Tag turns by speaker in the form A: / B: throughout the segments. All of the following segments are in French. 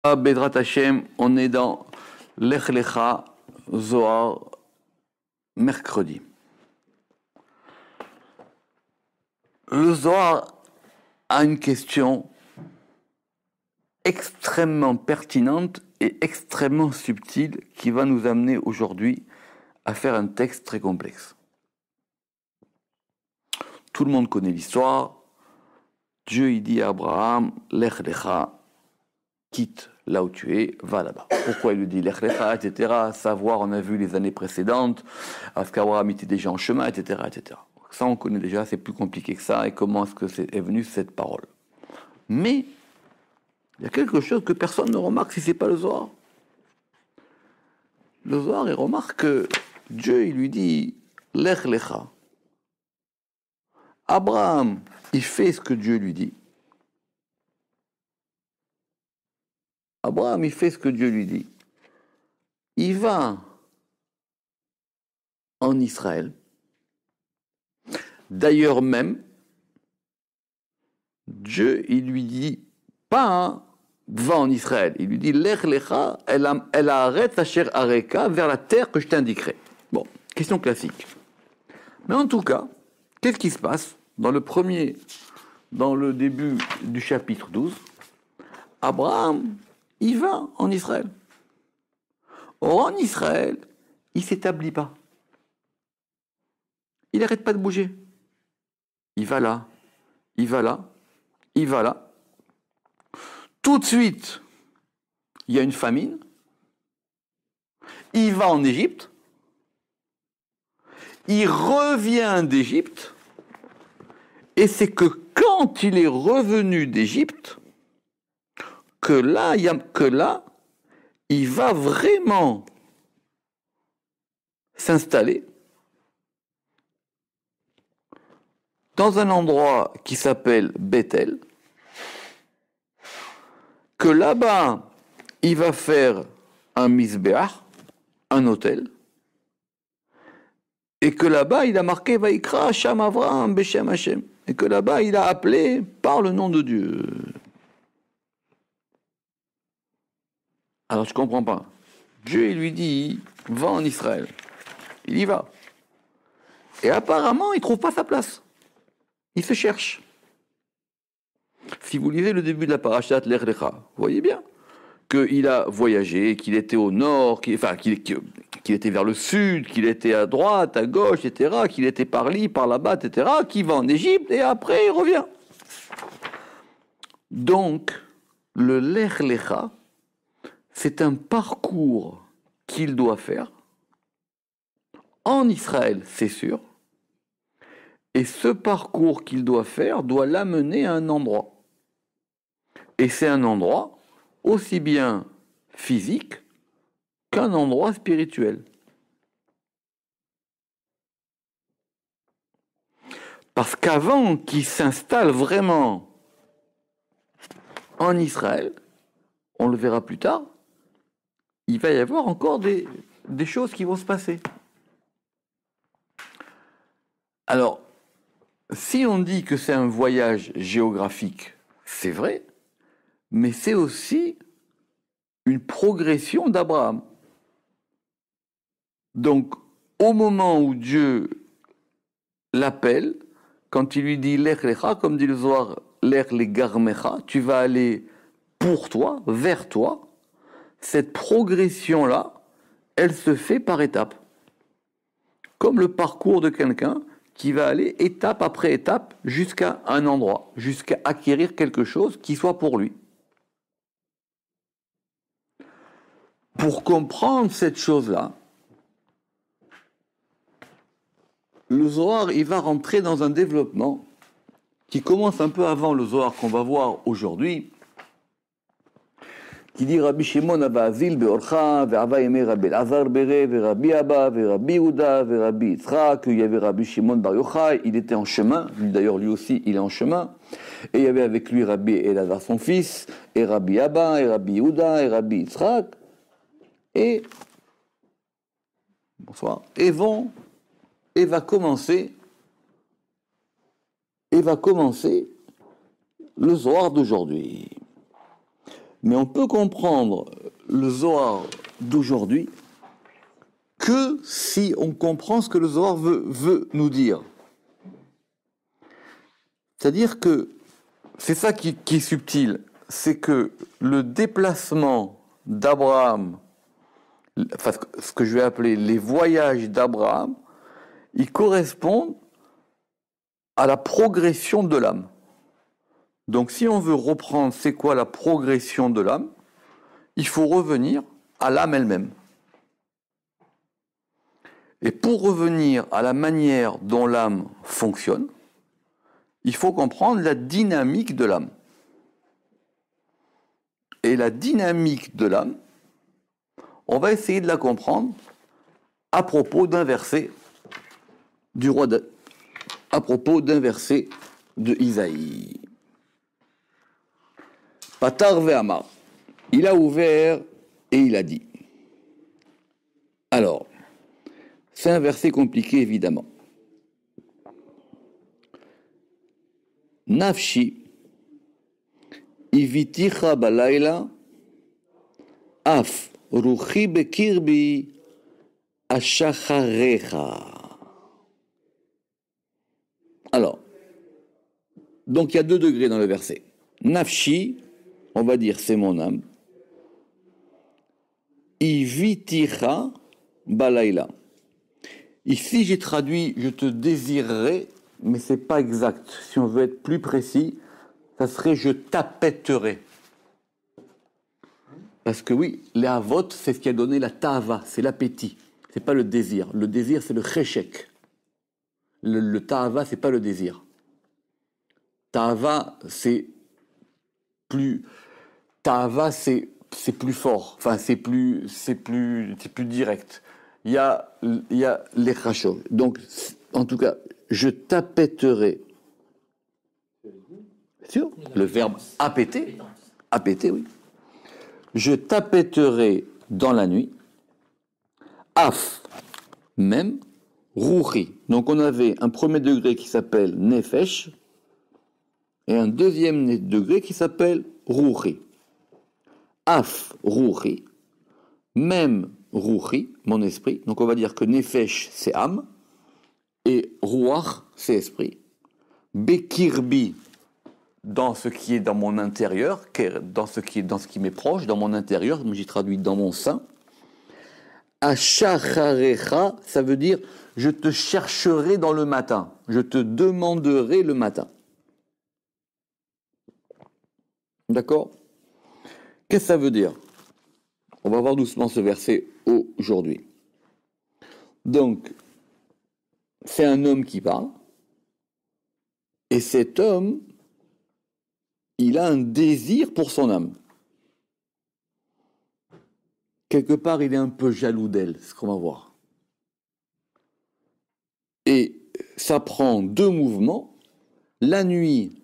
A: Bedrat Hashem, on est dans Lech Lecha Zohar, mercredi. Le Zohar a une question extrêmement pertinente et extrêmement subtile qui va nous amener aujourd'hui à faire un texte très complexe. Tout le monde connaît l'histoire. Dieu il dit à Abraham, Lech Lecha, quitte là où tu es, va là-bas. Pourquoi il lui dit Lech Lecha, etc. Savoir, on a vu les années précédentes, parce qu'Abraham était déjà en chemin, etc., etc. Ça, on connaît déjà, c'est plus compliqué que ça, et comment est-ce que est venue cette parole. Mais, il y a quelque chose que personne ne remarque si c'est pas le Zohar. Le Zohar, il remarque que Dieu, il lui dit Lech Lecha. Abraham, il fait ce que Dieu lui dit. Abraham, il fait ce que Dieu lui dit. Il va en Israël. D'ailleurs même, Dieu, il lui dit pas va en Israël. Il lui dit Lech Lecha, elle arrête Asher Areka vers la terre que je t'indiquerai. Bon, question classique. Mais en tout cas, qu'est-ce qui se passe dans le début du chapitre 12? Abraham, il va en Israël. Or, en Israël, il ne s'établit pas. Il n'arrête pas de bouger. Il va là, il va là, il va là. Tout de suite, il y a une famine. Il va en Égypte. Il revient d'Égypte. Et c'est que quand il est revenu d'Égypte, que là, il va vraiment s'installer dans un endroit qui s'appelle Bethel, que là-bas, il va faire un misbéach, un autel, et que là-bas, il a marqué Vaikra Hasham Avraham Beshem Hashem, et que là-bas, il a appelé par le nom de Dieu. Alors, je ne comprends pas. Dieu, il lui dit, va en Israël. Il y va. Et apparemment, il ne trouve pas sa place. Il se cherche. Si vous lisez le début de la parashat Lech Lecha, vous voyez bien qu'il a voyagé, qu'il était au nord, qu'il était vers le sud, qu'il était à droite, à gauche, etc., qu'il était par là-bas, etc., qu'il va en Égypte, et après, il revient. Donc, le Lech Lecha, c'est un parcours qu'il doit faire en Israël, c'est sûr, et ce parcours qu'il doit faire doit l'amener à un endroit. Et c'est un endroit aussi bien physique qu'un endroit spirituel. Parce qu'avant qu'il s'installe vraiment en Israël, on le verra plus tard, il va y avoir encore des choses qui vont se passer. Alors, si on dit que c'est un voyage géographique, c'est vrai, mais c'est aussi une progression d'Abraham. Donc, au moment où Dieu l'appelle, quand il lui dit Lech Lecha, comme dit le Zohar, Lech Legarmecha, tu vas aller pour toi, vers toi, cette progression-là, elle se fait par étapes. Comme le parcours de quelqu'un qui va aller étape après étape jusqu'à un endroit, jusqu'à acquérir quelque chose qui soit pour lui. Pour comprendre cette chose-là, le Zohar, il va rentrer dans un développement qui commence un peu avant le Zohar qu'on va voir aujourd'hui, qui dit Rabbi Shimon Abazil Beorcha, Ve'ava Yemei Rabbi Elazar Bere, Ve'Rabbi Abba, Ve'Rabbi Yehuda, Ve'Rabbi Yitzchak, il y avait Rabbi Shimon Bar Yochai, il était en chemin, d'ailleurs lui aussi il est en chemin, et il y avait avec lui Rabbi Elazar son fils, et Rabbi Abba, et Rabbi Yehuda, et Rabbi Yitzchak, et va commencer le Zohar d'aujourd'hui. Mais on peut comprendre le Zohar d'aujourd'hui que si on comprend ce que le Zohar veut nous dire. C'est-à-dire que c'est ça qui est subtil, c'est que le déplacement d'Abraham, enfin ce que je vais appeler les voyages d'Abraham, ils correspondent à la progression de l'âme. Donc si on veut reprendre c'est quoi la progression de l'âme, il faut revenir à l'âme elle-même. Et pour revenir à la manière dont l'âme fonctionne, il faut comprendre la dynamique de l'âme. Et la dynamique de l'âme, on va essayer de la comprendre à propos d'un verset du roi à propos d'un verset de Isaïe. Patar ve'amar. Il a ouvert et il a dit. Alors, c'est un verset compliqué évidemment. Nafshi iviticha balayla af ruchi bekirbi ashacharecha. Alors, donc il y a 2 degrés dans le verset. Nafshi, on va dire c'est mon âme. Iviticha balayla. Ici j'ai traduit je te désirerai, mais c'est pas exact. Si on veut être plus précis, ça serait je t'appêterai. Parce que oui, les avot, c'est ce qui a donné la ta'ava, c'est l'appétit. C'est pas le désir. Le désir, c'est le cheshek. Le ta'ava, c'est pas le désir. Ta'ava, c'est plus fort. Enfin, c'est plus direct. Il y a les chachos. Donc, en tout cas, je t'appêterai. Sûr? Le verbe appêter. Appêter, oui. Je t'appêterai dans la nuit. Af, même. Rouchi. Donc on avait un premier degré qui s'appelle Nefesh et un deuxième degré qui s'appelle Rouchi. Af, Rouchi. Même Rouchi, mon esprit. Donc on va dire que Nefesh, c'est âme. Et Rouach, c'est esprit. Bekirbi, dans ce qui est dans mon intérieur, dans ce qui m'est proche, dans mon intérieur, mais j'ai traduit dans mon sein. Ashacharecha, ça veut dire je te chercherai dans le matin, je te demanderai le matin. D'accord? Qu'est-ce que ça veut dire? On va voir doucement ce verset aujourd'hui. Donc, c'est un homme qui parle, et cet homme, il a un désir pour son âme. Quelque part, il est un peu jaloux d'elle, c'est ce qu'on va voir. Et ça prend 2 mouvements. La nuit,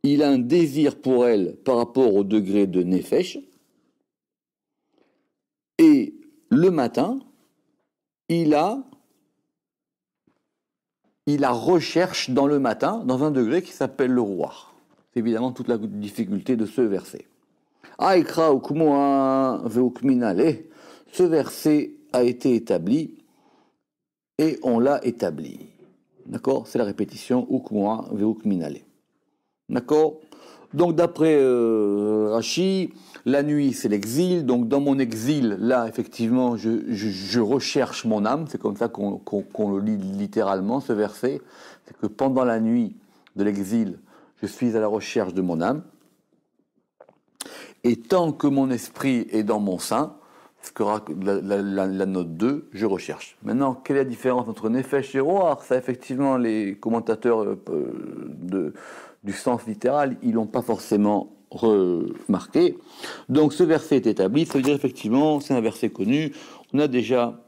A: il a un désir pour elle par rapport au degré de Nefesh. Et le matin, il a recherche dans le matin, dans un degré qui s'appelle le roi. C'est évidemment toute la difficulté de ce verset. Ce verset a été établi et on l'a établi. D'accord? C'est la répétition ukmua veukminale. D'accord? Donc d'après Rashi, la nuit c'est l'exil. Donc dans mon exil, là effectivement, je recherche mon âme. C'est comme ça qu'on le lit littéralement ce verset. C'est que pendant la nuit de l'exil, je suis à la recherche de mon âme. Et tant que mon esprit est dans mon sein, ce que la note 2, je recherche. Maintenant, quelle est la différence entre Nefesh et Roar? Ça, effectivement, les commentateurs du sens littéral, ils l'ont pas forcément remarqué. Donc, ce verset est établi. Ça veut dire, effectivement, c'est un verset connu. On a déjà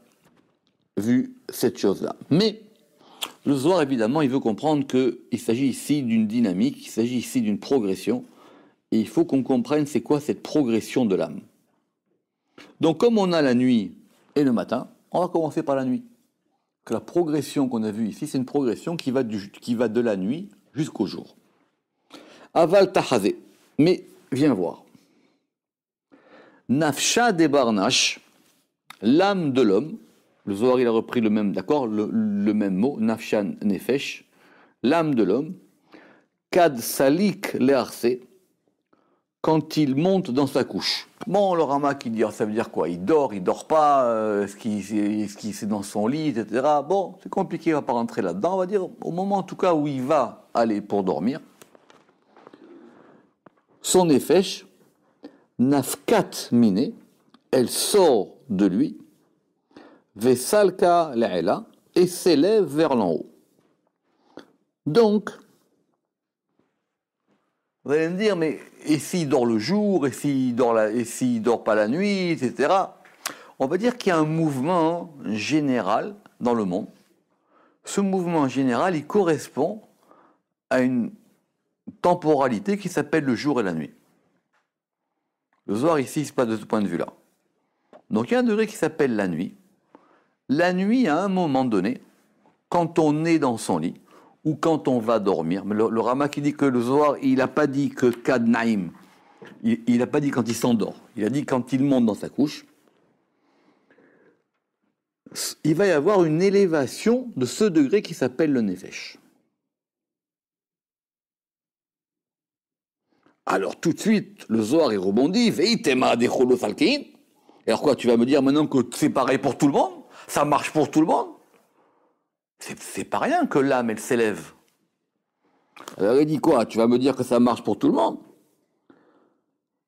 A: vu cette chose-là. Mais, le Zohar, évidemment, il veut comprendre qu'il s'agit ici d'une dynamique, il s'agit ici d'une progression. Et il faut qu'on comprenne c'est quoi cette progression de l'âme. Donc comme on a la nuit et le matin, on va commencer par la nuit. Que la progression qu'on a vue ici, c'est une progression qui va de la nuit jusqu'au jour. Aval tahazé. Mais viens voir. Nafsha de Barnash, l'âme de l'homme. Le Zohar, il a repris le même, d'accord, le même mot, Nafshan Nefesh, l'âme de l'homme. Kad Salik Leharse, quand il monte dans sa couche. Bon, le Rama qui dit, ça veut dire quoi? Il dort pas, est-ce qu'il c'est dans son lit, etc. Bon, c'est compliqué, on va pas rentrer là-dedans. On va dire, au moment en tout cas où il va aller pour dormir, son nefesh, nafkat mine, elle sort de lui, vesalka la'ela, et s'élève vers l'en haut. Donc, vous allez me dire, mais et s'il dort le jour, et s'il dort pas la nuit, etc. On va dire qu'il y a un mouvement général dans le monde. Ce mouvement général, il correspond à une temporalité qui s'appelle le jour et la nuit. Le Zohar ici se passe de ce point de vue-là. Donc il y a un degré qui s'appelle la nuit. La nuit, à un moment donné, quand on est dans son lit, ou quand on va dormir, mais le Rama qui dit que le Zohar, il n'a pas dit que Kad Naïm, il n'a pas dit quand il s'endort, il a dit quand il monte dans sa couche, il va y avoir une élévation de ce degré qui s'appelle le Nefesh. Alors tout de suite, le Zohar il rebondit, Veitema de Cholosalkein. Et alors quoi, tu vas me dire maintenant que c'est pareil pour tout le monde? Ça marche pour tout le monde? C'est pas rien que l'âme, elle s'élève. Alors il dit quoi? Tu vas me dire que ça marche pour tout le monde?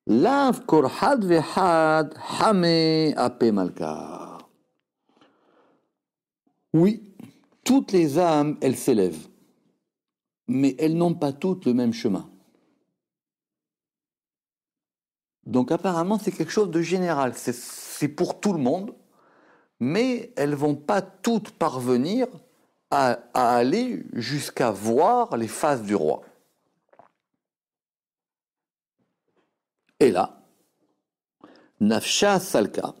A: Lav korhad vehad hame ape malka. Oui, toutes les âmes, elles s'élèvent. Mais elles n'ont pas toutes le même chemin. Donc apparemment, c'est quelque chose de général. C'est pour tout le monde. Mais elles ne vont pas toutes parvenir à aller jusqu'à voir les faces du roi. Et là, Nafsha Salka,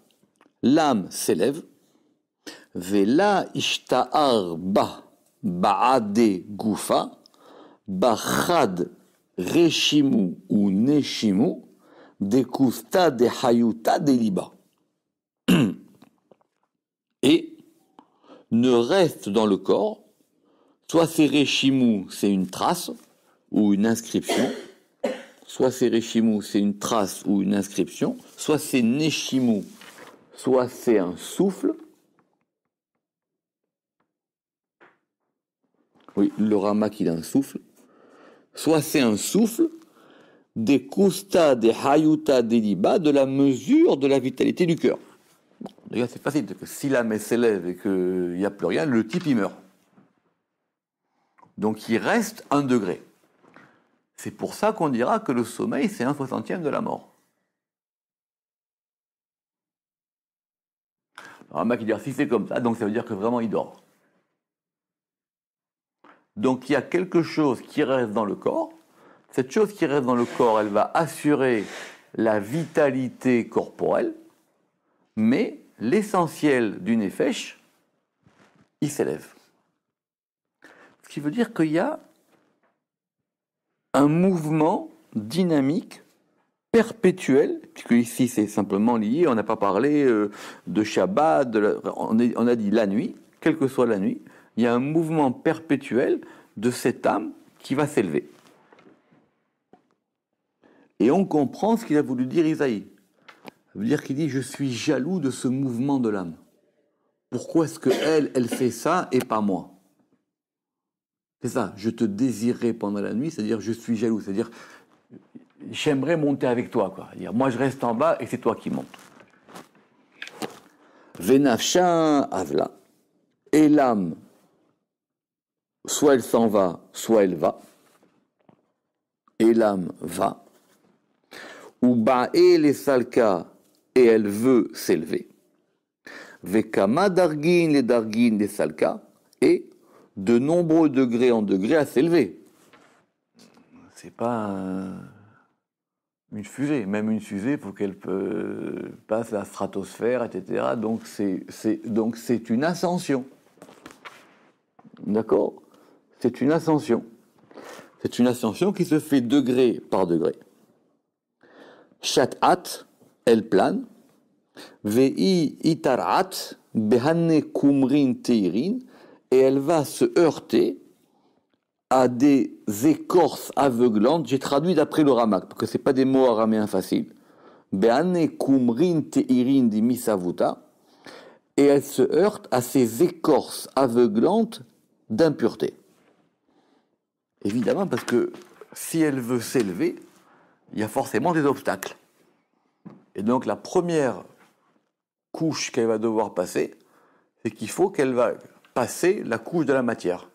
A: l'âme s'élève, Vela Ishta'ar Ba Ba'ade Gufa, Bachad Reshimu ou Neshimu, Dekusta de Hayuta de Liba. Et ne reste dans le corps, soit c'est Reshimu, c'est une trace ou une inscription, soit c'est Reshimu, c'est une trace ou une inscription, soit c'est Neshimu, soit c'est un souffle. Oui, le Ramak il a un souffle. Soit c'est un souffle, des kusta, des hayuta, des liba, de la mesure de la vitalité du cœur. Bon, d'ailleurs, c'est facile, que si l'âme s'élève et qu'il n'y a plus rien, le type il meurt. Donc il reste 1 degré. C'est pour ça qu'on dira que le sommeil, c'est 1/60 de la mort. Alors, un mec qui dit, si c'est comme ça, donc ça veut dire que vraiment il dort. Donc il y a quelque chose qui reste dans le corps. Cette chose qui reste dans le corps, elle va assurer la vitalité corporelle, mais l'essentiel du nefesh, il s'élève. Ce qui veut dire qu'il y a un mouvement dynamique perpétuel, puisque ici c'est simplement lié, on n'a pas parlé de Shabbat, on a dit la nuit, quelle que soit la nuit, il y a un mouvement perpétuel de cette âme qui va s'élever. Et on comprend ce qu'il a voulu dire Isaïe. Ça veut dire qu'il dit, je suis jaloux de ce mouvement de l'âme. Pourquoi est-ce qu'elle fait ça et pas moi? C'est ça, je te désirerai pendant la nuit, c'est-à-dire je suis jaloux, c'est-à-dire j'aimerais monter avec toi, quoi. C'est-à-dire, moi je reste en bas et c'est toi qui montes. Venafsha avla, et l'âme, soit elle s'en va, soit elle va, et l'âme va, ou ba'e les salka, et elle veut s'élever, vekama dargin les salka, et de nombreux degrés en degrés à s'élever. C'est pas une fusée. Même une fusée, il faut qu'elle passe la stratosphère, etc. Donc c'est une ascension. D'accord? C'est une ascension. C'est une ascension qui se fait degré par degré. Chatat, elle plane. Ve'i itarat behanne kumrin teirin, et elle va se heurter à des écorces aveuglantes. J'ai traduit d'après le Ramak, parce que ce pas des mots araméens faciles. Behanne kumrin teirin di misavuta, et elle se heurte à ces écorces aveuglantes d'impureté. Évidemment, parce que si elle veut s'élever, il y a forcément des obstacles. Et donc la première couche qu'elle va devoir passer, c'est qu'il faut qu'elle va passer la couche de la matière.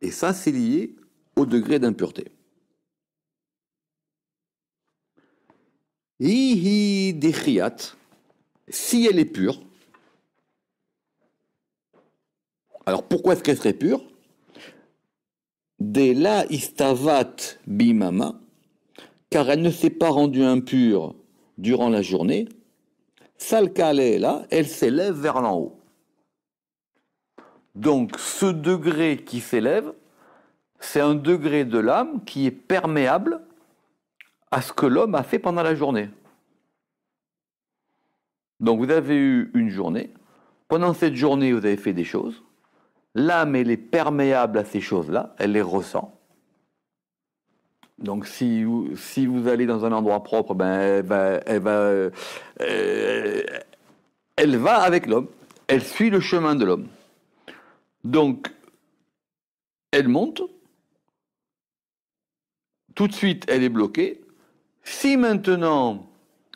A: Et ça, c'est lié au degré d'impureté. Hihi dechiyat, si elle est pure. Alors pourquoi est-ce qu'elle serait pure? De la istavat bimama, car elle ne s'est pas rendue impure durant la journée. Salkale là, elle s'élève vers l'en haut. Donc ce degré qui s'élève, c'est un degré de l'âme qui est perméable à ce que l'homme a fait pendant la journée. Donc vous avez eu une journée, pendant cette journée vous avez fait des choses, l'âme elle est perméable à ces choses-là, elle les ressent. Donc si vous allez dans un endroit propre, ben elle va avec l'homme, elle suit le chemin de l'homme. Donc elle monte, tout de suite elle est bloquée. Si maintenant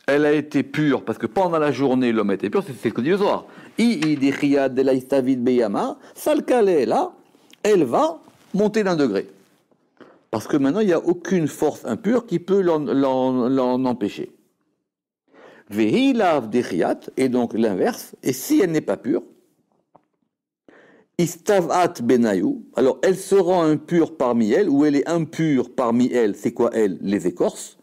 A: elle a été pure, parce que pendant la journée l'homme était pur, c'est ce que dit le soir. Là, elle va monter d'un degré. Parce que maintenant il n'y a aucune force impure qui peut l'en empêcher. Et donc l'inverse, et si elle n'est pas pure, istavat benayou, alors elle se rend impure parmi elles, ou elle est impure parmi elles, c'est quoi elle? Les écorces.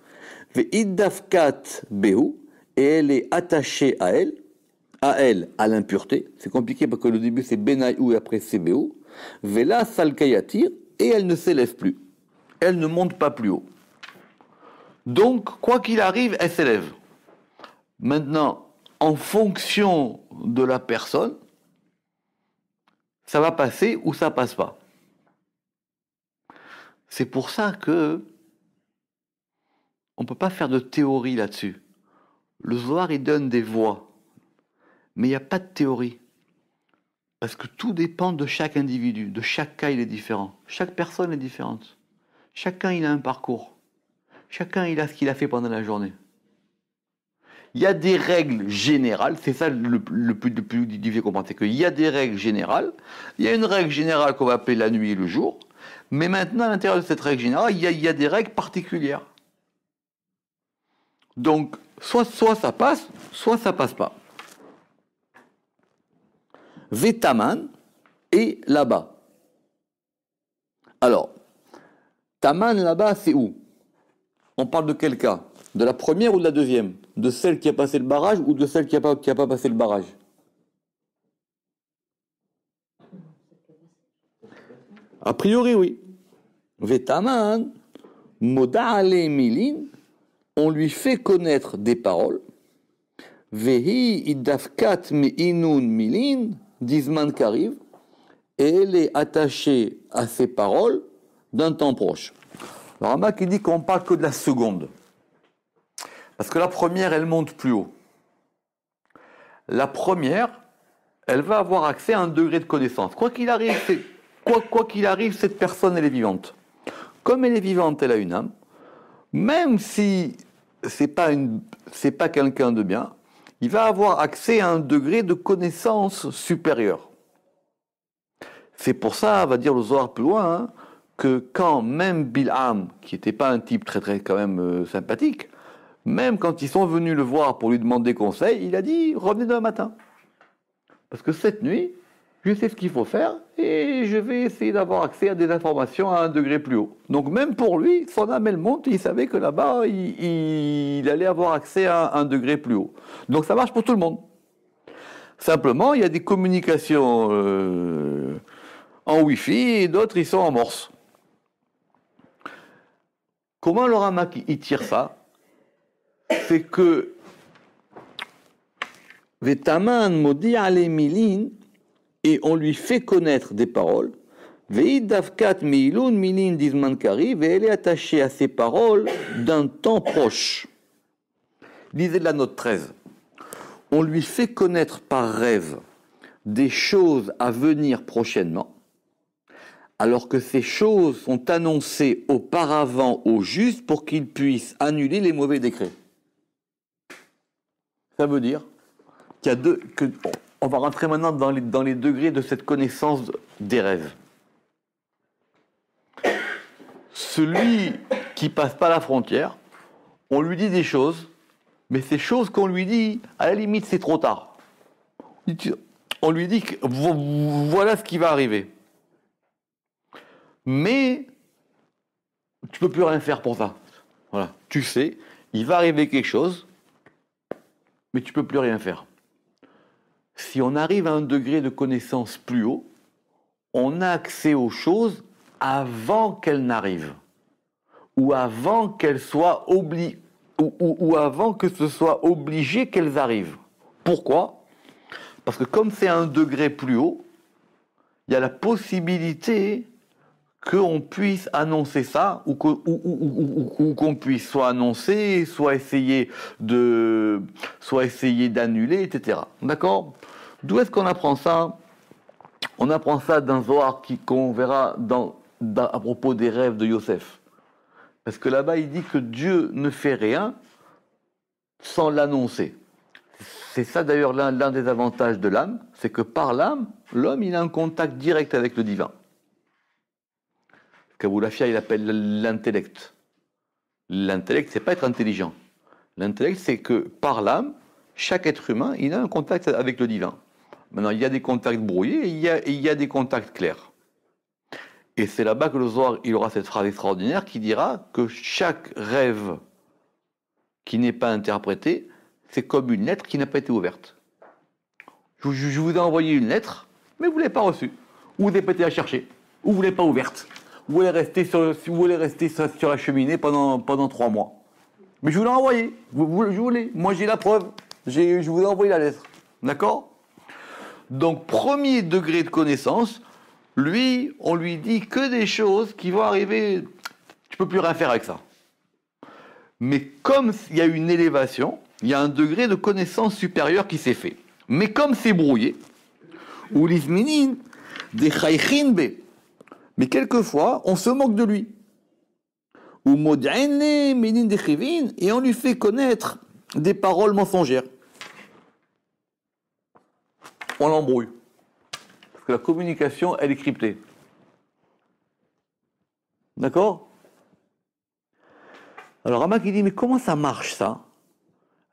A: Ve'idafkat behu, et elle est attachée à elle, à l'impureté. C'est compliqué parce que le début c'est benayou et après c'est behu. Ve'la salkayatir, et elle ne s'élève plus. Elle ne monte pas plus haut. Donc, quoi qu'il arrive, elle s'élève. Maintenant, en fonction de la personne, ça va passer ou ça passe pas. C'est pour ça que on ne peut pas faire de théorie là-dessus. Le Zohar, il donne des voies, mais il n'y a pas de théorie. Parce que tout dépend de chaque individu, de chaque cas, il est différent. Chaque personne est différente. Chacun, il a un parcours. Chacun, il a ce qu'il a fait pendant la journée. Il y a des règles générales, c'est ça le plus difficile à comprendre, c'est qu'il y a des règles générales, il y a une règle générale qu'on va appeler la nuit et le jour, mais maintenant, à l'intérieur de cette règle générale, il y a des règles particulières. Donc, soit ça passe, soit ça passe pas. Vetaman et là-bas. Alors, Taman là-bas, c'est où? On parle de quel cas? De la première ou de la deuxième? De celle qui a passé le barrage ou de celle qui a pas passé le barrage? A priori, oui. Vetaman, moda'ale milin, on lui fait connaître des paroles. Vehi idafkat me'inun milin, d'Izman qu'arrive, et elle est attachée à ces paroles d'un temps proche. Le Ramak dit qu'on parle que de la seconde. Parce que la première, elle monte plus haut. La première, elle va avoir accès à un degré de connaissance. Quoi qu'il arrive, cette personne, elle est vivante. Comme elle est vivante, elle a une âme. Même si c'est pas quelqu'un de bien, il va avoir accès à un degré de connaissance supérieure. C'est pour ça, va dire le Zohar plus loin, que quand même Bil'am, qui n'était pas un type très très quand même sympathique, même quand ils sont venus le voir pour lui demander conseil, il a dit « Revenez demain matin. Parce que cette nuit, je sais ce qu'il faut faire et je vais essayer d'avoir accès à des informations à un degré plus haut. » Donc même pour lui, son âme elle monte, il savait que là-bas, il allait avoir accès à un degré plus haut. Donc ça marche pour tout le monde. Simplement, il y a des communications en Wi-Fi et d'autres, ils sont en Morse. Comment le Ramak il tire ça? c'est que Vetaman modi ale milin, et on lui fait connaître des paroles. Veidavkat meilun milin dizman kariv, et elle est attachée à ces paroles d'un temps proche. Lisez la note 13. On lui fait connaître par rêve des choses à venir prochainement, alors que ces choses sont annoncées auparavant au juste pour qu'il puisse annuler les mauvais décrets. Ça veut dire qu'il y a on va rentrer maintenant dans les degrés de cette connaissance des rêves. Celui qui passe pas la frontière, on lui dit des choses, mais ces choses qu'on lui dit, à la limite, c'est trop tard. On lui dit que voilà ce qui va arriver. Mais tu peux plus rien faire pour ça. Voilà, tu sais, il va arriver quelque chose, mais tu peux plus rien faire. Si on arrive à un degré de connaissance plus haut, on a accès aux choses avant qu'elles n'arrivent, ou avant qu'elles soient ou avant que ce soit obligé qu'elles arrivent. Pourquoi ? Parce que comme c'est à un degré plus haut, il y a la possibilité qu'on puisse annoncer ça, ou qu'on puisse soit annoncer, soit essayer d'annuler, etc. D'accord ? D'où est-ce qu'on apprend ça ? On apprend ça d'un Zohar qu'on verra à propos des rêves de Yosef. Parce que là-bas, il dit que Dieu ne fait rien sans l'annoncer. C'est ça d'ailleurs l'un des avantages de l'âme, c'est que par l'âme, l'homme il a un contact direct avec le divin. Kaboulafia, il appelle l'intellect. L'intellect, c'est pas être intelligent. L'intellect, c'est que par l'âme, chaque être humain, il a un contact avec le divin. Maintenant, il y a des contacts brouillés et il y a des contacts clairs. Et c'est là-bas que le Zohar, il aura cette phrase extraordinaire qui dira que chaque rêve qui n'est pas interprété, c'est comme une lettre qui n'a pas été ouverte. Je vous ai envoyé une lettre, mais vous ne l'avez pas reçue. Ou vous n'avez pas été la chercher, ou vous ne l'avez pas ouverte. Ou elle est restée sur la cheminée pendant 3 mois. Mais je vous l'ai envoyé. Je vous l'ai. Moi, j'ai la preuve. Je vous ai envoyé la lettre. D'accord ? Donc, premier degré de connaissance, lui, on lui dit que des choses qui vont arriver. Tu ne peux plus rien faire avec ça. Mais comme il y a une élévation, il y a un degré de connaissance supérieure qui s'est fait. Mais comme c'est brouillé, ou l'isminin, des chaïchinbe, mais quelquefois, on se moque de lui. Ou mod'ane, minin des chivin, et on lui fait connaître des paroles mensongères. On l'embrouille. Parce que la communication, elle est cryptée. D'accord ? Alors Ramak, il dit, mais comment ça marche ça ?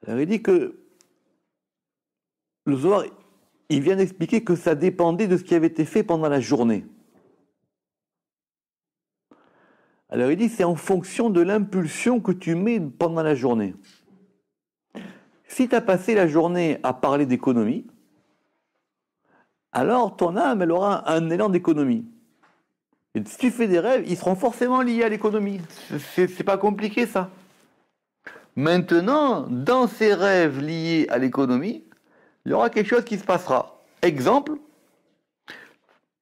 A: Alors il dit que le Zohar, il vient d'expliquer que ça dépendait de ce qui avait été fait pendant la journée. Alors il dit, c'est en fonction de l'impulsion que tu mets pendant la journée. Si tu as passé la journée à parler d'économie, alors ton âme, elle aura un élan d'économie. Et si tu fais des rêves, ils seront forcément liés à l'économie. C'est pas compliqué ça. Maintenant, dans ces rêves liés à l'économie, il y aura quelque chose qui se passera. Exemple,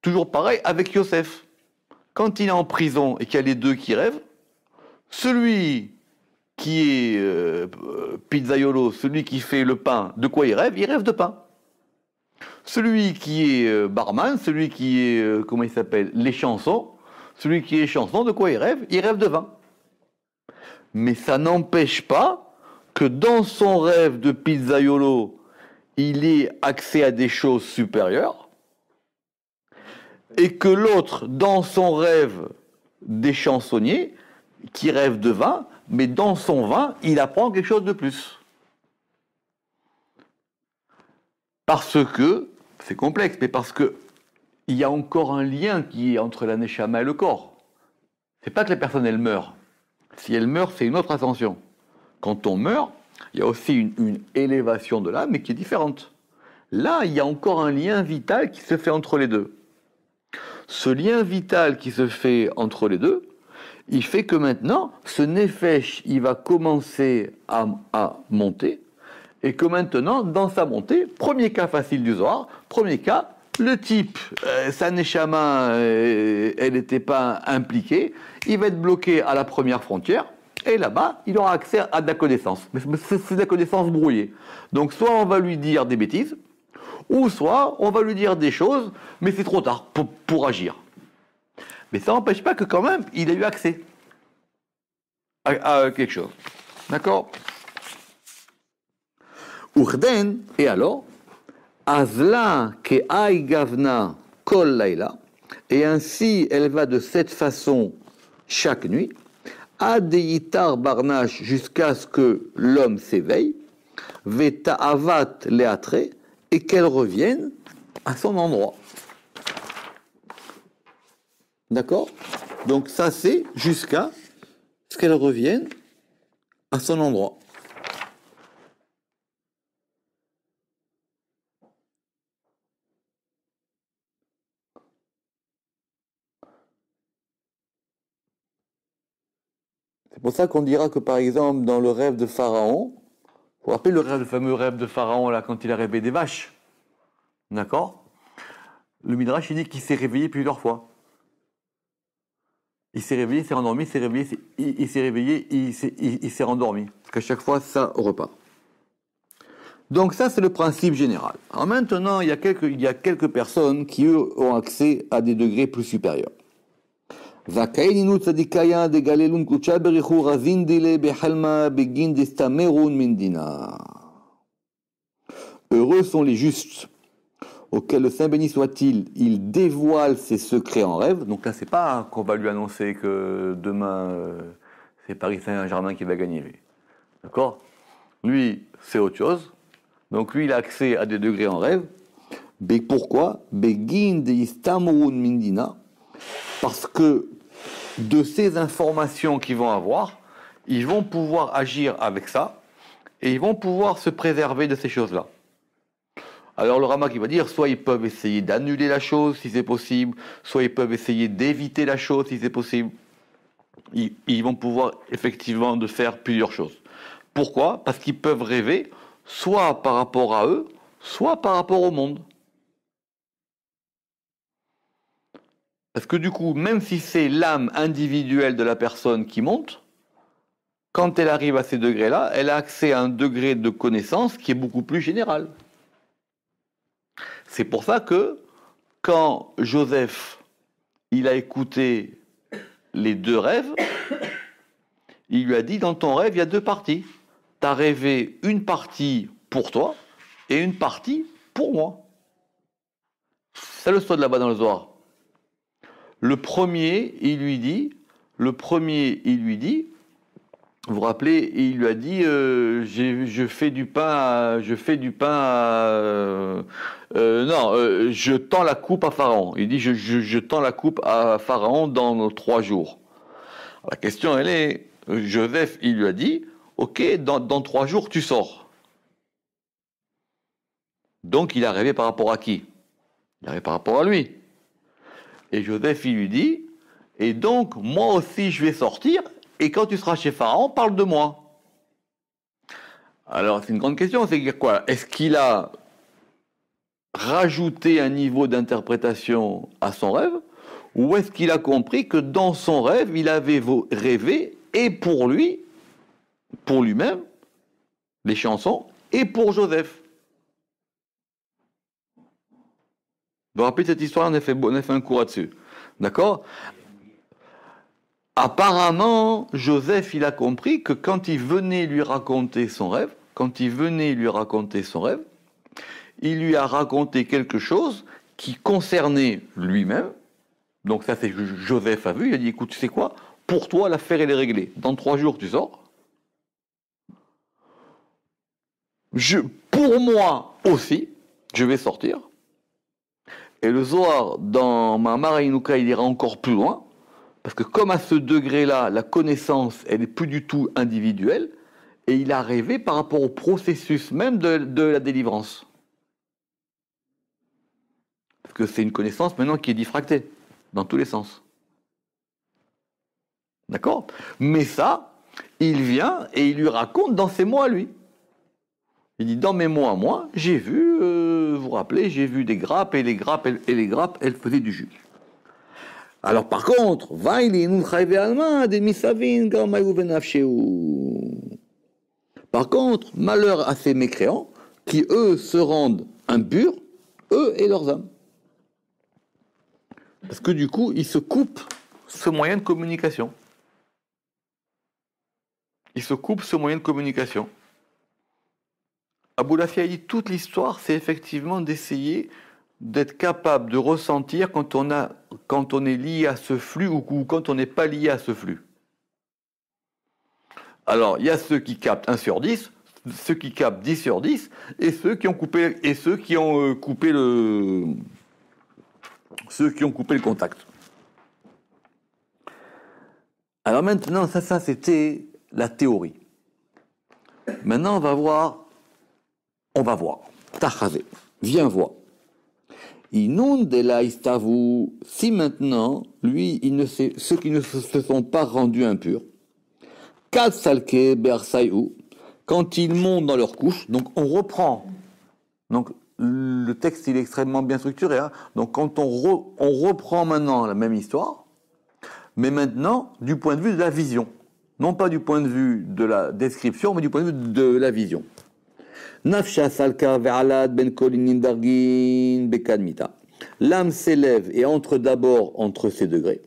A: toujours pareil avec Yosef. Quand il est en prison et qu'il y a les deux qui rêvent, celui qui est pizzaiolo, celui qui fait le pain, de quoi il rêve? Il rêve de pain. Celui qui est barman, celui qui est, comment il s'appelle, les chansons, celui qui est chanson, de quoi il rêve? Il rêve de vin. Mais ça n'empêche pas que dans son rêve de pizzaiolo, il ait accès à des choses supérieures, et que l'autre, dans son rêve des chansonniers, qui rêve de vin, mais dans son vin, il apprend quelque chose de plus. Parce que, c'est complexe, mais parce que il y a encore un lien qui est entre la neshama et le corps. C'est pas que la personne, elle meurt. Si elle meurt, c'est une autre ascension. Quand on meurt, il y a aussi une élévation de l'âme, mais qui est différente. Là, il y a encore un lien vital qui se fait entre les deux. Ce lien vital qui se fait entre les deux, il fait que maintenant, ce nefesh, il va commencer à monter, et que maintenant, dans sa montée, premier cas facile du Zohar, premier cas, le type, sa neshama, elle n'était pas impliquée, il va être bloqué à la première frontière, et là-bas, il aura accès à de la connaissance. Mais c'est de la connaissance brouillée. Donc, soit on va lui dire des bêtises, ou soit on va lui dire des choses, mais c'est trop tard pour agir. Mais ça n'empêche pas que quand même, il a eu accès à quelque chose. D'accord? Urden, et alors, Azla ke ay gavna kol laila, et ainsi elle va de cette façon chaque nuit, Adeitar barnash, jusqu'à ce que l'homme s'éveille, Veta avat leatre, et qu'elle revienne à son endroit. D'accord? Donc ça c'est jusqu'à ce qu'elle revienne à son endroit. C'est pour ça qu'on dira que par exemple dans le rêve de Pharaon, vous vous rappelez le fameux rêve de Pharaon là quand il a rêvé des vaches? D'accord? Le Midrash il dit qu'il s'est réveillé plusieurs fois. Il s'est réveillé, il s'est rendormi, il s'est réveillé, il s'est réveillé, il s'est rendormi. Parce qu'à chaque fois, ça repart. Donc ça, c'est le principe général. Alors maintenant, il y a quelques personnes qui, eux, ont accès à des degrés plus supérieurs. Heureux sont les justes, auquel le Saint béni soit-il, il dévoile ses secrets en rêve. Donc là, c'est pas qu'on va lui annoncer que demain, c'est Paris Saint-Germain qui va gagner. D'accord? Lui, c'est autre chose. Donc lui, il a accès à des degrés en rêve. Mais pourquoi? Begin de istamrun mindina. Parce que de ces informations qu'ils vont avoir, ils vont pouvoir agir avec ça et ils vont pouvoir se préserver de ces choses-là. Alors le Rama qui va dire, soit ils peuvent essayer d'annuler la chose si c'est possible, soit ils peuvent essayer d'éviter la chose si c'est possible. Ils vont pouvoir effectivement de faire plusieurs choses. Pourquoi? Parce qu'ils peuvent rêver soit par rapport à eux, soit par rapport au monde. Parce que du coup, même si c'est l'âme individuelle de la personne qui monte, quand elle arrive à ces degrés-là, elle a accès à un degré de connaissance qui est beaucoup plus général. C'est pour ça que quand Joseph il a écouté les deux rêves, il lui a dit, dans ton rêve, il y a deux parties. Tu as rêvé une partie pour toi et une partie pour moi. C'est le soi de là-bas dans le Zohar. Le premier, il lui dit, vous vous rappelez, il lui a dit, je fais du pain, je tends la coupe à Pharaon. Il dit, je tends la coupe à Pharaon dans 3 jours. La question, elle est, Joseph, il lui a dit, ok, dans 3 jours, tu sors. Donc, il a rêvé par rapport à qui? Il a rêvé par rapport à lui. Et Joseph, il lui dit, et donc, moi aussi, je vais sortir, et quand tu seras chez Pharaon, parle de moi. Alors, c'est une grande question, c'est quoi? Est-ce qu'il a rajouté un niveau d'interprétation à son rêve, ou est-ce qu'il a compris que dans son rêve, il avait rêvé, et pour lui-même, les chansons, et pour Joseph? Vous vous rappelez de cette histoire, on a fait un cours là-dessus. D'accord? Apparemment, Joseph, il a compris que quand il venait lui raconter son rêve, il lui a raconté quelque chose qui concernait lui-même. Donc ça, c'est Joseph a vu, il a dit, écoute, tu sais quoi? Pour toi, l'affaire, elle est réglée. Dans 3 jours, tu sors. Pour moi aussi, je vais sortir. Et le Zohar, dans Ma'amar Inouka, il ira encore plus loin. Parce que comme à ce degré-là, la connaissance, elle n'est plus du tout individuelle, et il a rêvé par rapport au processus même de la délivrance. Parce que c'est une connaissance maintenant qui est diffractée, dans tous les sens. D'accord? Mais ça, il vient et il lui raconte dans ses mots à lui. Il dit, dans mes mots à moi, j'ai vu, vous vous rappelez, j'ai vu des grappes, et les grappes, elles faisaient du jus. Alors par contre, par contre, malheur à ces mécréants, qui eux se rendent impurs, eux et leurs âmes. Parce que du coup, ils se coupent ce moyen de communication. Ils se coupent ce moyen de communication. Abou Lafia dit toute l'histoire, c'est effectivement d'essayer d'être capable de ressentir quand on est lié à ce flux ou quand on n'est pas lié à ce flux. Alors, il y a ceux qui captent 1 sur 10, ceux qui captent 10 sur 10, et ceux qui ont coupé le contact. Alors maintenant, ça c'était la théorie. Maintenant, on va voir. Tachazé, viens voir. Inonde la istavu, si maintenant, lui, ceux qui ne se sont pas rendus impurs, kad salke bersayou, quand ils montent dans leur couche, donc on reprend. Donc le texte, il est extrêmement bien structuré. Hein. Donc quand on reprend maintenant la même histoire, mais maintenant du point de vue de la vision. Non pas du point de vue de la description, mais du point de vue de la vision. Nafsha salka ve'alad ben kolinin dargin bekadmita. L'âme s'élève et entre d'abord entre ces degrés.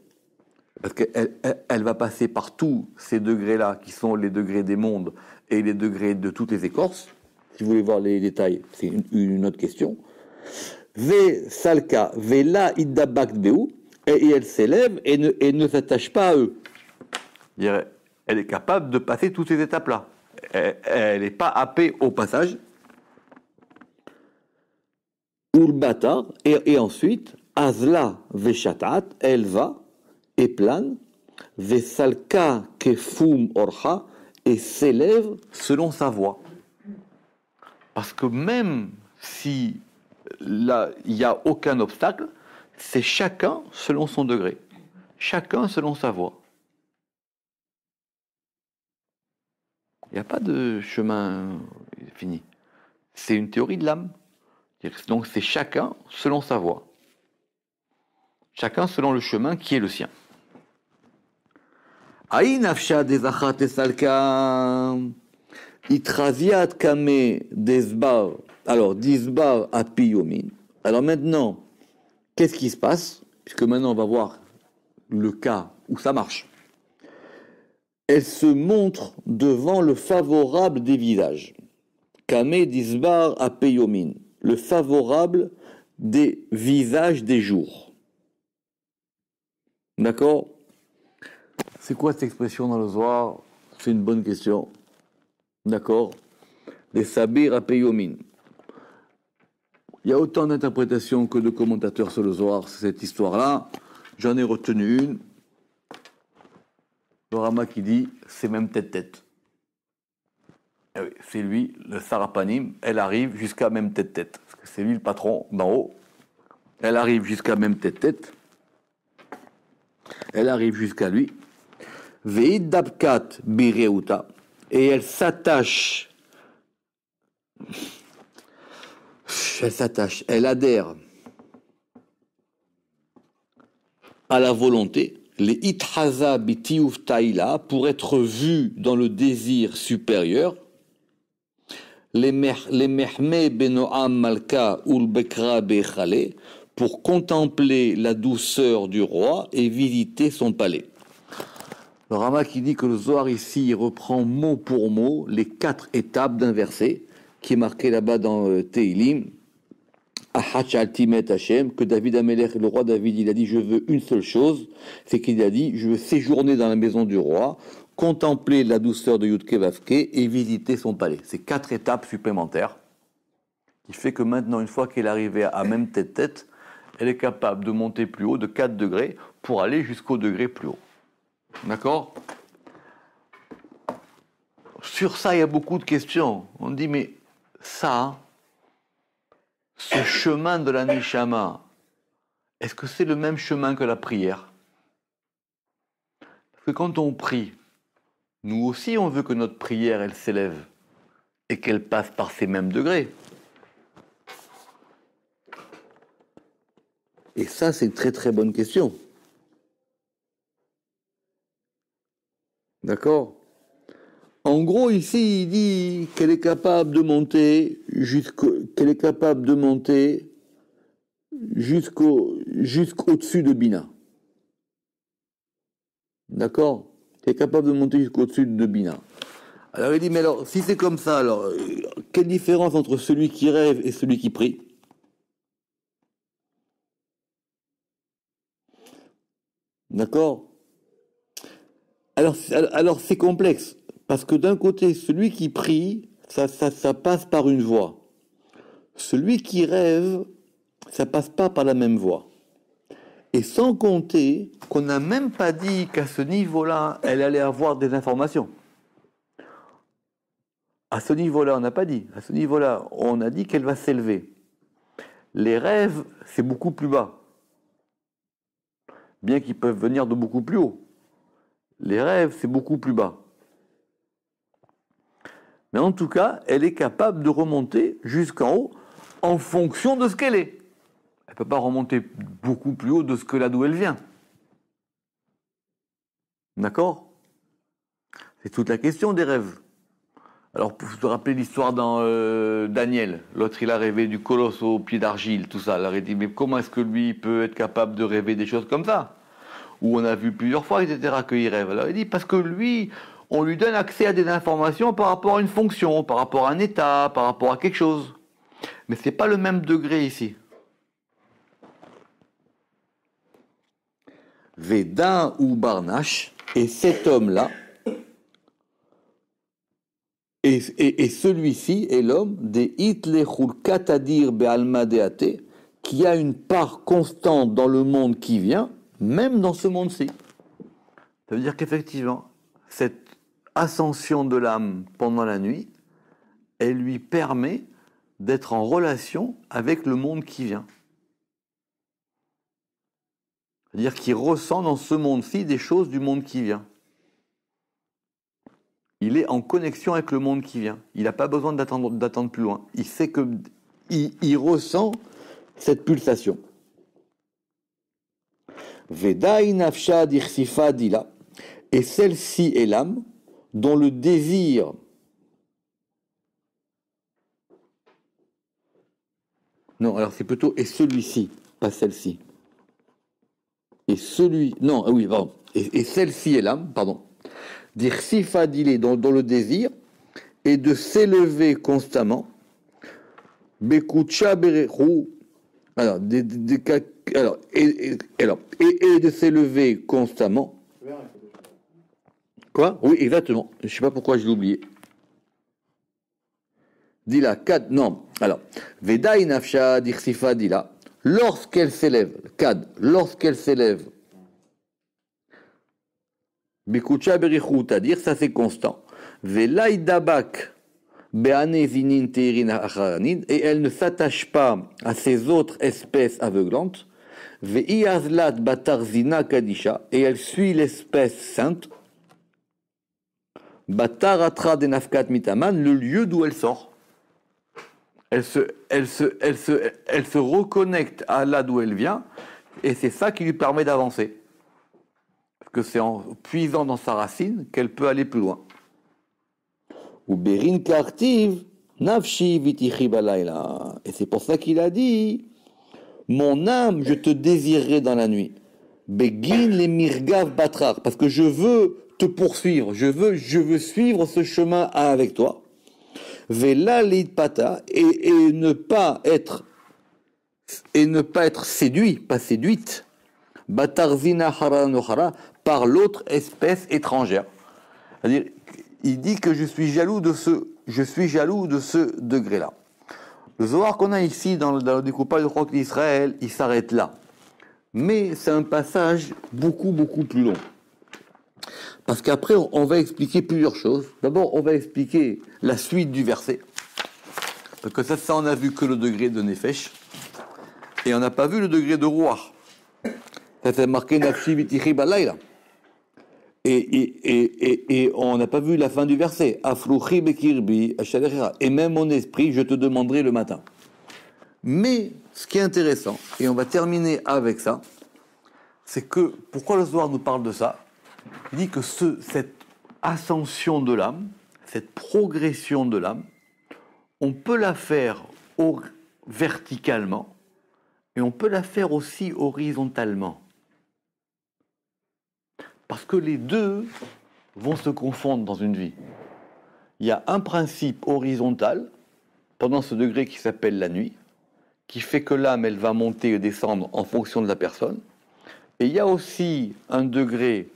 A: Parce qu'elle va passer par tous ces degrés-là, qui sont les degrés des mondes et les degrés de toutes les écorces. Si vous voulez voir les détails, c'est une autre question. Ve salka ve'la iddabakt be'u, et elle s'élève et ne s'attache pas à eux. Elle est capable de passer toutes ces étapes-là. Elle n'est pas happée au passage. Ulbata, et ensuite, Azla veshatat, elle va et plane, vesalka kefum orcha, et s'élève selon sa voix. Parce que même si là, il n'y a aucun obstacle, c'est chacun selon son degré, chacun selon sa voix. Il n'y a pas de chemin fini. C'est une théorie de l'âme. Donc c'est chacun selon sa voie. Chacun selon le chemin qui est le sien. Aïnafsha dezachat esalka itraziat kame desbar. Alors disbar apiyomin. Alors maintenant, qu'est-ce qui se passe? Puisque maintenant on va voir le cas où ça marche. Elle se montre devant le favorable des visages. Kame disbar apiyomin. Le favorable des visages des jours. D'accord? C'est quoi cette expression dans le Zohar? C'est une bonne question. D'accord? Les sabir apeyomin. Il y a autant d'interprétations que de commentateurs sur le Zohar, cette histoire-là. J'en ai retenu une. Le Rama qui dit, c'est même tête-tête. Eh oui, c'est lui, le Sarapanim, elle arrive jusqu'à même tête-tête. Parce que c'est lui le patron d'en haut. Elle arrive jusqu'à même tête-tête. Elle arrive jusqu'à lui. Ve'id dabkat bireuta. Et elle s'attache. Elle adhère à la volonté. Les ithaza bitiouf taïla, pour être vue dans le désir supérieur. Les mehme benoam malka ul bekra bechale, pour contempler la douceur du roi et visiter son palais. Le Rama qui dit que le Zohar ici reprend mot pour mot les 4 étapes d'un verset qui est marqué là-bas dans Teilim, Ahach Altimet Hashem, que David Amelech, le roi David, il a dit je veux une seule chose, c'est qu'il a dit je veux séjourner dans la maison du roi, contempler la douceur de Yudke Vavke et visiter son palais. C'est 4 étapes supplémentaires qui fait que maintenant, une fois qu'elle est arrivée à même tête-tête, elle est capable de monter plus haut de 4 degrés pour aller jusqu'au degré plus haut. D'accord? Sur ça, il y a beaucoup de questions. On dit, mais ça, ce chemin de la Neshama, est-ce que c'est le même chemin que la prière? Il que quand on prie, nous aussi on veut que notre prière, elle s'élève et qu'elle passe par ces mêmes degrés. Et ça, c'est une très très bonne question. D'accord? En gros, ici, il dit qu'elle est capable de monter jusqu'au-dessus de Bina. D'accord? Elle est capable de monter jusqu'au-dessus de Bina. Alors il dit, mais alors, si c'est comme ça, alors, quelle différence entre celui qui rêve et celui qui prie? D'accord? Alors c'est complexe, parce que d'un côté, celui qui prie, ça passe par une voie. Celui qui rêve, ça passe pas par la même voie. Et sans compter qu'on n'a même pas dit qu'à ce niveau-là, elle allait avoir des informations. À ce niveau-là, on n'a pas dit. À ce niveau-là, on a dit qu'elle va s'élever. Les rêves, c'est beaucoup plus bas. Bien qu'ils peuvent venir de beaucoup plus haut. Les rêves, c'est beaucoup plus bas. Mais en tout cas, elle est capable de remonter jusqu'en haut en fonction de ce qu'elle est. Elle ne peut pas remonter beaucoup plus haut de ce que là d'où elle vient. D'accord? C'est toute la question des rêves. Alors, pour te rappeler l'histoire dans Daniel, l'autre il a rêvé du colosse au pied d'argile, tout ça. Alors il dit, mais comment est-ce que lui peut être capable de rêver des choses comme ça? Où on a vu plusieurs fois, etc., qu'il rêve. Alors il dit, parce que lui, on lui donne accès à des informations par rapport à une fonction, par rapport à un état, par rapport à quelque chose. Mais c'est pas le même degré ici. Veda ou Barnache, et cet homme-là, et celui-ci est l'homme des Hitlechul Katadir Be'alma Deate, qui a une part constante dans le monde qui vient, même dans ce monde-ci. Ça veut dire qu'effectivement, cette ascension de l'âme pendant la nuit, elle lui permet d'être en relation avec le monde qui vient. C'est-à-dire qu'il ressent dans ce monde-ci des choses du monde qui vient. Il est en connexion avec le monde qui vient. Il n'a pas besoin d'attendre plus loin. Il sait que il ressent cette pulsation. Vedai nafsha dirsifa dila. Et celle-ci est l'âme dont le désir non, alors c'est plutôt et celui-ci, pas celle-ci. Et celui non, oui, pardon. Et celle-ci est l'âme, pardon. Dire sifa dilé dans le désir et de s'élever constamment. Bekucha berehu. Alors, et de s'élever constamment. Quoi? Oui, exactement. Je ne sais pas pourquoi je l'ai oublié. Dila, kad, non. Alors, Veda inafsha dirsifa dila. Lorsqu'elle s'élève, kad, lorsqu'elle s'élève. Bekucha berichut, c'est-à-dire, ça c'est constant. Velai dabak beane zinin teirin acharanid, et elle ne s'attache pas à ces autres espèces aveuglantes. Veiazlat batar zina kadisha, et elle suit l'espèce sainte. Batar atra de nafkat mitaman, le lieu d'où elle sort. Elle se reconnecte à là d'où elle vient, et c'est ça qui lui permet d'avancer. Parce que c'est en puisant dans sa racine qu'elle peut aller plus loin. Ou berin kartiv nafshi vitichi balayla. Et c'est pour ça qu'il a dit, mon âme, je te désirerai dans la nuit. Begin les mirgav batrar, parce que je veux te poursuivre, je veux suivre ce chemin avec toi. Vela pata et ne pas être séduit, pas séduite. Batarzina hara nohara par l'autre espèce étrangère. C'est-à-dire, il dit que je suis jaloux de ce degré-là. Le Zohar qu'on a ici dans le découpage de Roc d'Israël, il s'arrête là. Mais c'est un passage beaucoup plus long. Parce qu'après, on va expliquer plusieurs choses. D'abord, on va expliquer la suite du verset. Parce que ça, on a vu que le degré de Nefesh. Et on n'a pas vu le degré de Ruach. Ça, c'est marqué Nafshi Vitichi Balayla. Et on n'a pas vu la fin du verset. Aflouchi bekirbi, et même mon esprit, je te demanderai le matin. Mais ce qui est intéressant, et on va terminer avec ça, c'est que, pourquoi le Zohar nous parle de ça? Il dit que cette ascension de l'âme, cette progression de l'âme, on peut la faire verticalement et on peut la faire aussi horizontalement. Parce que les deux vont se confondre dans une vie. Il y a un principe horizontal, pendant ce degré qui s'appelle la nuit, qui fait que l'âme, elle va monter et descendre en fonction de la personne. Et il y a aussi un degré,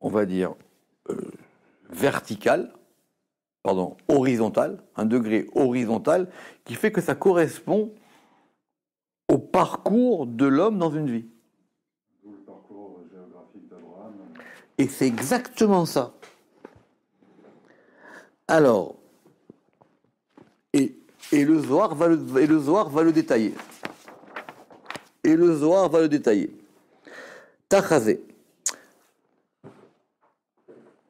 A: on va dire, horizontal, un degré horizontal, qui fait que ça correspond au parcours de l'homme dans une vie.
B: D'où le parcours géographique d'Abraham.
A: Et c'est exactement ça. Alors, et le Zohar va le détailler. Et le Zohar va le détailler. Tachazé.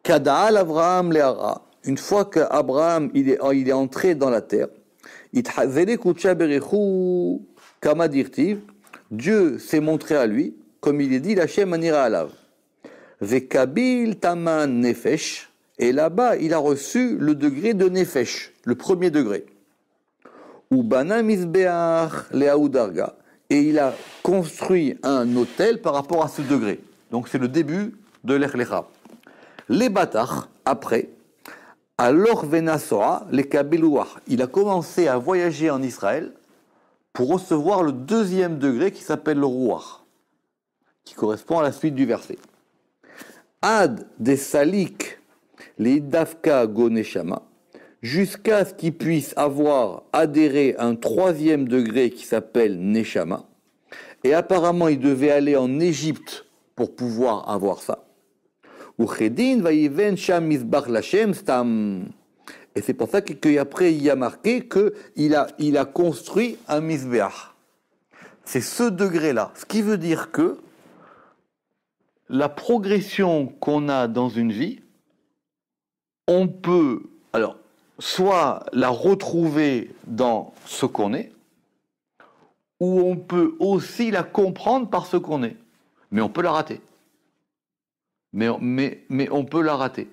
A: Kada'al Abraham le'ara. Une fois qu'Abraham il est entré dans la terre, Dieu s'est montré à lui, comme il est dit, l'Hachem anira alav. Vekabil taman nefesh, et là-bas il a reçu le degré de nefesh, le premier degré. Ubana misbeach le'audarga, et il a construit un autel par rapport à ce degré. Donc c'est le début de l'Echlecha. Les Batach, après, alors Venasoa, les Kabilouach, il a commencé à voyager en Israël pour recevoir le deuxième degré qui s'appelle le Ruach, qui correspond à la suite du verset. Ad des Salik, les Dafka Goneshama, jusqu'à ce qu'il puisse avoir adhéré à un troisième degré qui s'appelle Neshama. Et apparemment, il devait aller en Égypte pour pouvoir avoir ça. Et c'est pour ça qu'après il y a marqué qu'il a construit un misbeach. C'est ce degré-là. Ce qui veut dire que la progression qu'on a dans une vie, on peut alors soit la retrouver dans ce qu'on est, ou on peut aussi la comprendre par ce qu'on est. Mais on peut la rater. Mais on peut la rater.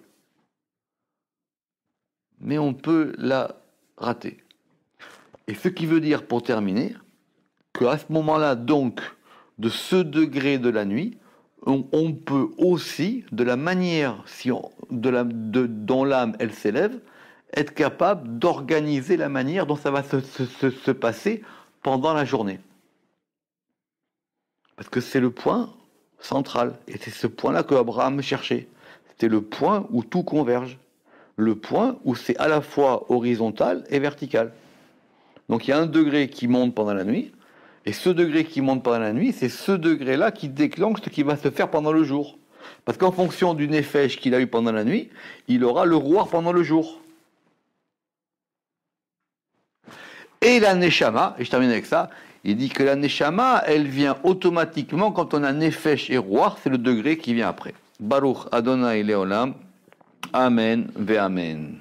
A: Mais on peut la rater. Et ce qui veut dire, pour terminer, qu'à ce moment-là, donc, de ce degré de la nuit, on peut aussi, de la manière dont l'âme, elle s'élève, être capable d'organiser la manière dont ça va se passer pendant la journée. Parce que c'est le point central. Et c'est ce point-là que Abraham cherchait. C'était le point où tout converge. Le point où c'est à la fois horizontal et vertical. Donc il y a un degré qui monte pendant la nuit, et ce degré qui monte pendant la nuit, c'est ce degré-là qui déclenche ce qui va se faire pendant le jour. Parce qu'en fonction du nefesh qu'il a eu pendant la nuit, il aura le ruach pendant le jour. Et la neshama, et je termine avec ça, il dit que la neshama, elle vient automatiquement quand on a nefesh et ruach, c'est le degré qui vient après. Baruch Adonai Leolam, Amen ve Amen.